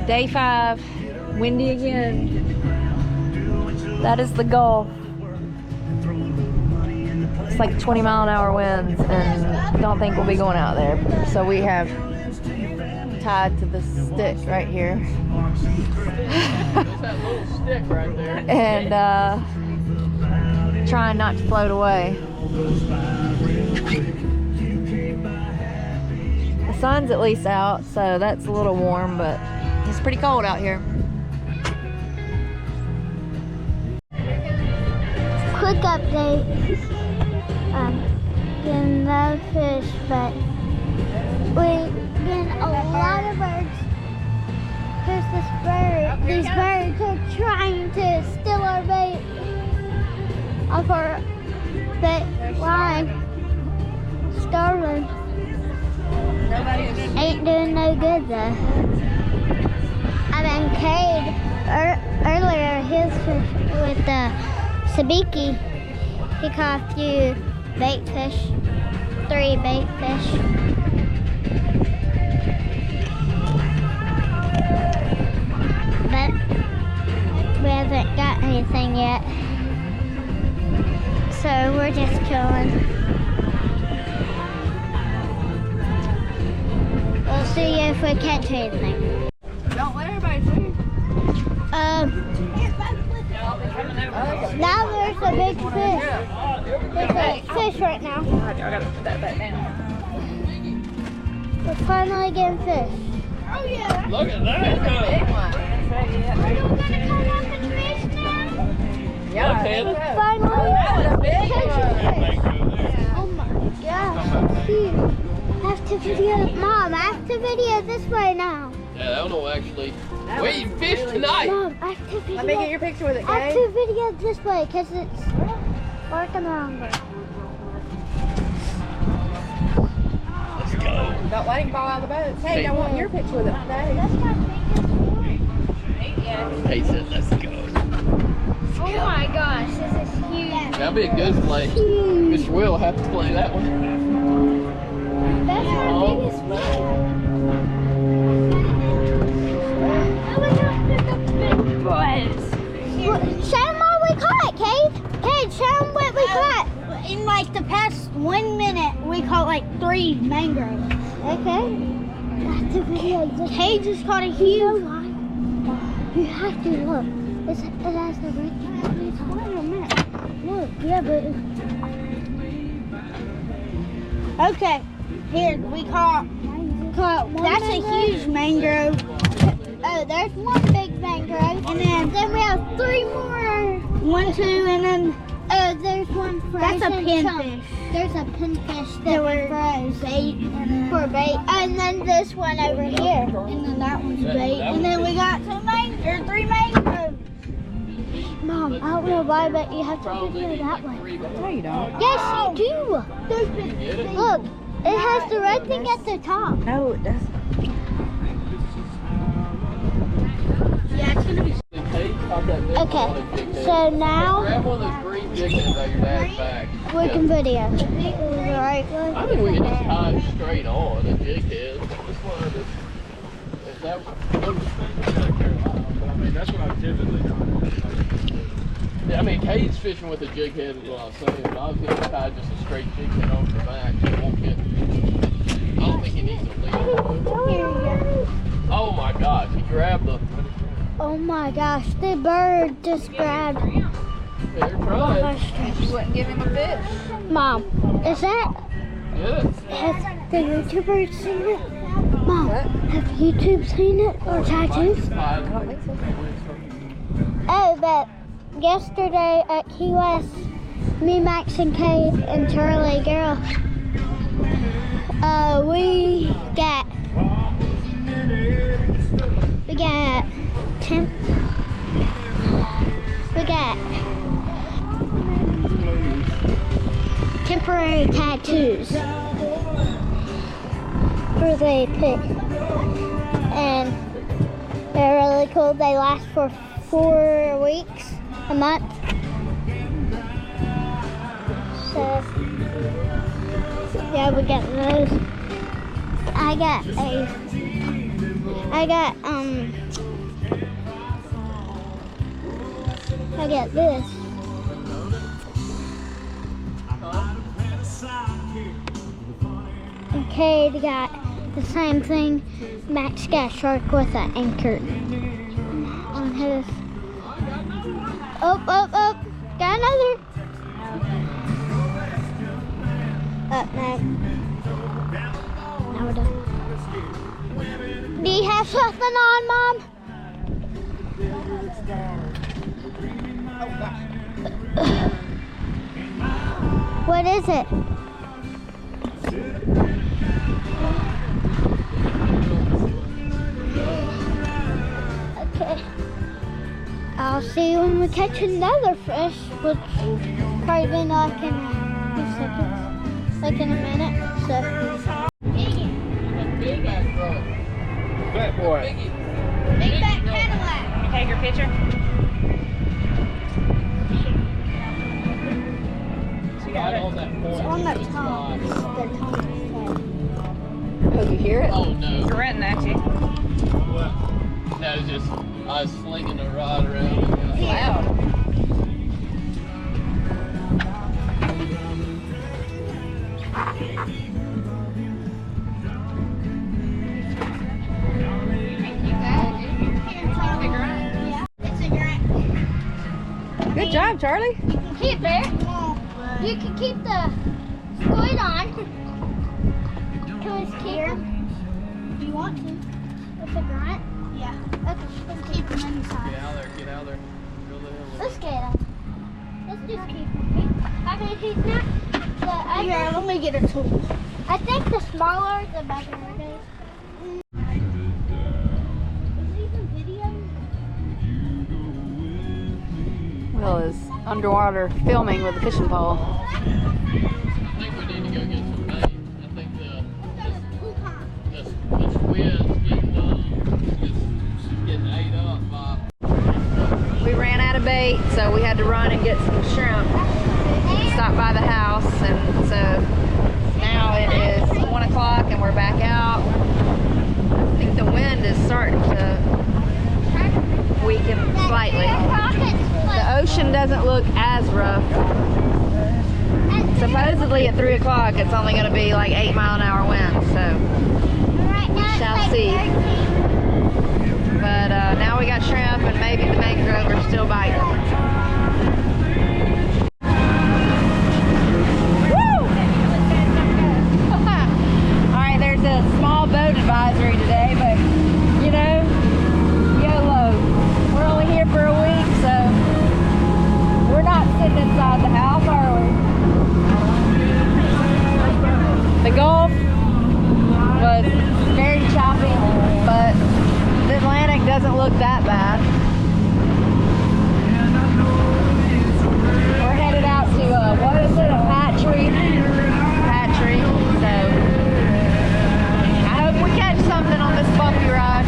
Day 5, windy again. That is the Gulf. It's like 20-mile-an-hour winds, and don't think we'll be going out there. So we have tied to the stick right here. There's that little stick right there. And trying not to float away. The sun's at least out, so that's a little warm, but it's pretty cold out here. Quick update. Getting no fish, but we getting a lot of birds. Here's this bird. These birds are trying to steal our bait off our bait line. Starving. Ain't doing no good though. I mean, Cade earlier his fish with the sabiki, he caught a few bait fish, 3 bait fish. But we haven't got anything yet. So we're just chilling. We'll see if we catch anything. Don't let everybody see. Now there's a big fish. There's a fish right now. I gotta put that back down. We're finally getting fish. Oh yeah. Look at that. Big one. Are you gonna come up and fish now? Yeah, Okay. I think so. Finally. That was a big Catching one. fish. Oh my gosh. Huge. I have to video. Mom, I have to video this way now. Yeah, that one will actually. That We was eat fish really tonight. Mom, I have to video. Let me get your picture with it, I have Kay. to video this way because it's working longer. Let's go. Don't let him fall out of the boat. Hey, I want your picture with it today. That's my biggest one. Hey said, let's go. Oh my gosh, this is huge. That'll be a good play. Mr. Will will have to play that one. That's my biggest one. Show them what we caught, Cade. Cade, show them what we caught. In like the past 1 minute, we caught like 3 mangroves. Okay. That's a video. Cade just caught a huge. You have to look. It has the red. Wait a minute. Look, yeah, but. Okay, here we caught one. That's a huge mangrove. Oh, there's one big mangrove, and then we have 3 more. 1, 2, and then Oh, there's one frozen. that's a chunk. pinfish. There's a pinfish That that were we froze bait, and for bait, and then this one over here. then that one's That- bait, that and then one's we got 3 mangroves. Mom, I don't know why, but you have to video that way. No, you don't. Yes, you do. Look, it has the red thing at the top. No, it doesn't. Yeah, it's gonna be. Hey, caught that big Okay, one, big head. so now Grab one of those green chickens out your dad's bag. we can video. Right. I think we can just tie it straight on a jig head. Just wanted to. Is that? I mean, that's what I typically do. Yeah, I mean, Cade's fishing with a jig head is what I was saying, but I was going to tie just a straight jig head over the back so it won't get. I don't think he needs a lead. Here you go. Oh my gosh, he grabbed the. Oh my gosh, the bird just grabbed They're my trying. strips. You wouldn't give him a fish. Mom, is that, Yes. has the YouTubers seen it? Mom, have YouTube seen it or tattoos? I don't think so. Oh, but yesterday at Key West, me, Max, and Kate, and Charlie Girl, we got 10. We got temporary tattoos for the pig, and they're really cool. They last for 4 weeks, a month. So yeah, we got those. I got I get this. Okay, they got the same thing. Max got a shark with an anchor on his. Up. Got another. Up next. Now we're done. Do you have something on, Mom? What is it? Okay. I'll see you when we catch another fish, which probably be like in a few seconds. Like in a minute. So. Big back truck. Fat boy. Big back Cadillac. Take your picture. Right on that point. On the It's tongue. fine. The tongue. Oh, you hear it? Oh no. You're renting that, you. No, it's just I was slinging the rod around. Loud. It's a grunt. Good job, Charlie. Keep it. You can keep the squid on. Can we keep him? Do you want to? With the grunt? Yeah. Okay, let's keep him inside. Get out there, get out there. Drill the hill. Let's get him. Let's just keep him. Okay, he's not. Here, let me get a tool. I think the smaller, the better it is. Is he even videoing? Will is underwater filming with a fishing pole. I think we need to go get some bait. I think the squid's getting ate up by. We ran out of bait, so we had to run and get some shrimp. Stop by the house, and so now it is 1 o'clock and we're back out. I think the wind is starting to weaken slightly. The ocean doesn't look as rough. Supposedly at 3 o'clock it's only going to be like 8-mile-an-hour winds, so Right now shall it's like see. 13. but now we got shrimp and maybe the mangrove are still biting. Alright, there's a small boat advisory today, but you know, YOLO. We're only here for a week, so we're not sitting inside the house, are we? The Gulf was very choppy, but the Atlantic doesn't look that bad. We're headed out to, what is it, a hatchery? So I hope we catch something on this bumpy ride.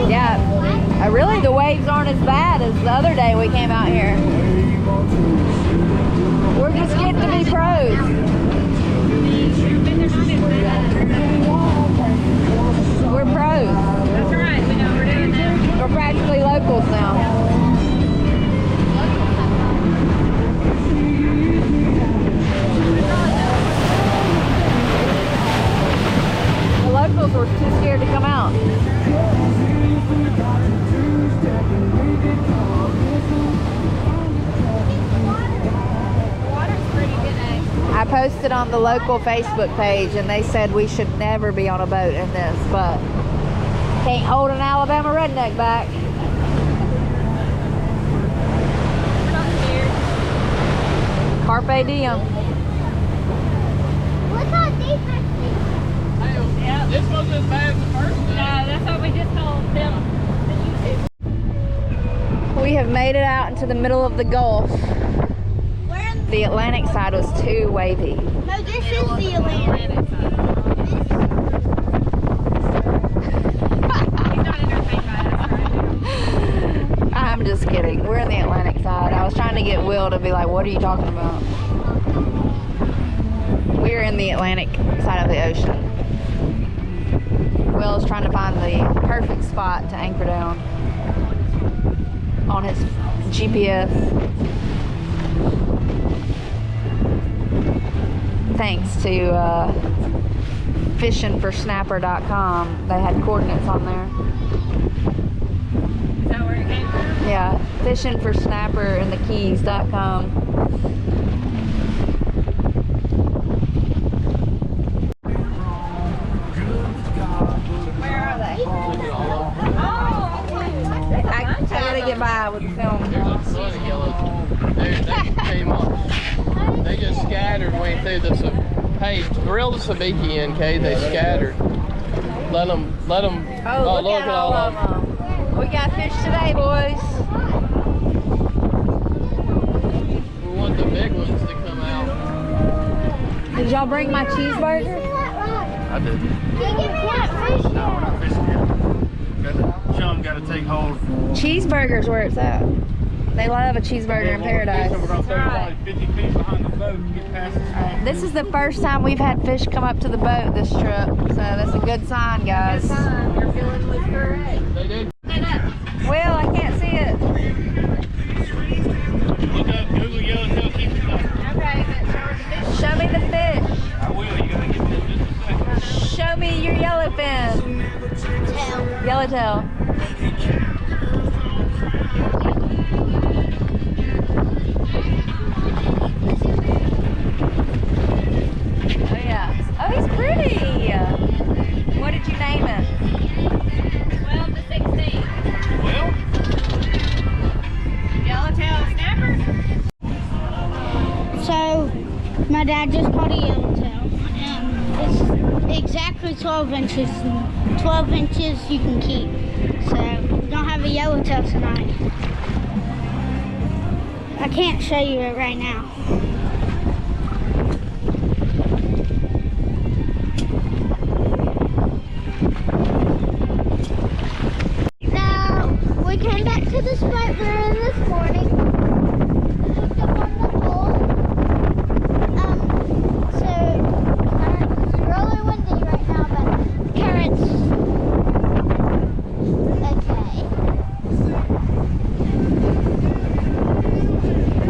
Yeah, really the waves aren't as bad as the other day we came out here. We're just getting to be pros. We're pros. That's right. We know we're doing that. We're practically locals now. The locals were too scared to come out. I posted on the local Facebook page and they said we should never be on a boat in this, but can't hold an Alabama redneck back. Carpe diem. Look how deep I see. This wasn't as bad as the first one. No, that's what we just told them. We have made it out into the middle of the Gulf. Where in The Atlantic side was too wavy. No, this is the Atlantic. Will to be like, what are you talking about? We're in the Atlantic side of the ocean. Will is trying to find the perfect spot to anchor down on his GPS. Thanks to fishingforsnapper.com. They had coordinates on there. Is that where it came from? Yeah, fishingforsnapperinthekeys.com. Where are they? I gotta get by with the film. There's a ton of yellow. They came up. They just scattered way through the. Hey, reel the sabiki in, Kay. They scattered. Let them. Oh, look at all of them. We got fish today, boys. We want the big ones to come out. Did y'all bring my cheeseburger? I did. Can you give me that fish? No, we're not fishing yet. Chum got to take hold. Cheeseburger's where it's at. They love a cheeseburger in paradise. We're going to throw probably 50 feet behind the boat and get past the spot. This is the first time we've had fish come up to the boat this trip, so that's a good sign, guys. Your feeling was correct. They did. Will, I can't see it. Look up, Google Yellowtail, keep it up. Okay, but Show me the fish. I will, you got to get this just a second. Show me your yellowfin. Yellowtail. Oh yeah. Oh, he's pretty. What did you name it? 12 to 16. Well, Yellowtail snapper? So, my dad just caught a yellowtail. It's exactly 12 inches. 12 inches you can keep. So, we don't have a yellowtail tonight. I can't show you it right now. Now, we came back to the spot we were in this morning. Hooked up on the pole. So, it's really windy right now, but the current's okay.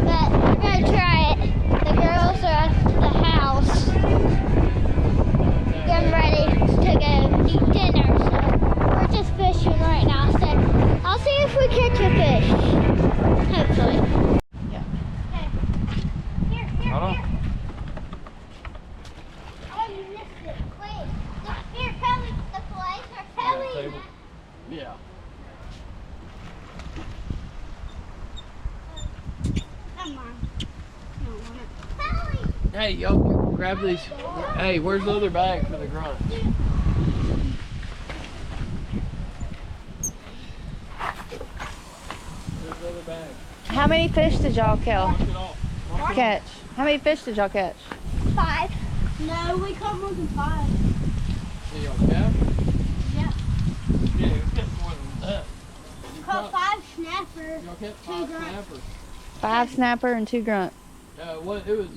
But we're gonna try it. The girls are at the house getting ready to go eat dinner, so we're just fishing right now. So I'll see if we catch a fish. Hopefully. Yeah. Here, hold on. Oh, you missed it. Wait. Here, Kelly, the fillets are Kelly. Yeah. Come on. Kelly. Hey, y'all grab these. Hey, where's the other bag for the grunt? Where's the other bag? How many fish did y'all Wash it off. catch? How many fish did y'all catch? 5. No, we caught more than 5. See y'all cap? Yeah. Yeah, it's getting more than that. We caught 5 snappers. Y'all kept Two 5 grunts. snappers. 5 snapper and 2 grunt. Was it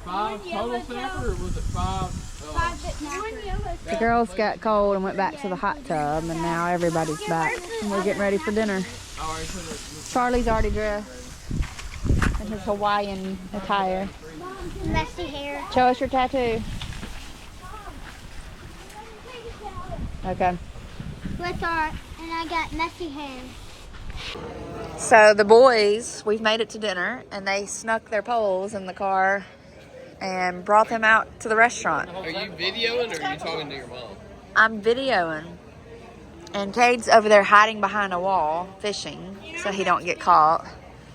5 total snapper or was it 5? 5 bit snappers. The girls got cold and went back to the hot tub, and now everybody's back. And we're getting ready for dinner. Alright, so Charlie's already dressed in his Hawaiian attire. Messy hair. Show us your tattoo. Okay. With our, and I got messy hair. So the boys, we've made it to dinner, and they snuck their poles in the car and brought them out to the restaurant. are you videoing or are you talking to your mom? I'm videoing, and Cade's over there hiding behind a wall fishing so he don't get caught.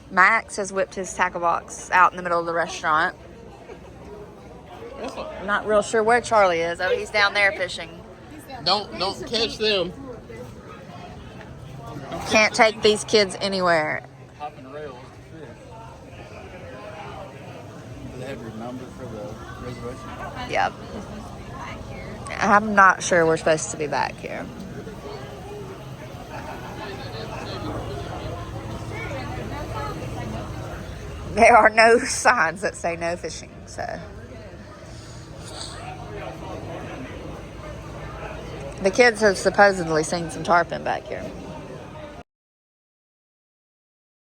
Max has whipped his tackle box out in the middle of the restaurant. I'm not real sure where Charlie is. Oh, he's down there fishing. Don't catch them. Can't take these kids anywhere. Hopping rails to fish. Do they have your number for the reservation? Yep. I'm not sure we're supposed to be back here. there are no signs that say no fishing, so. The kids have supposedly seen some tarpon back here.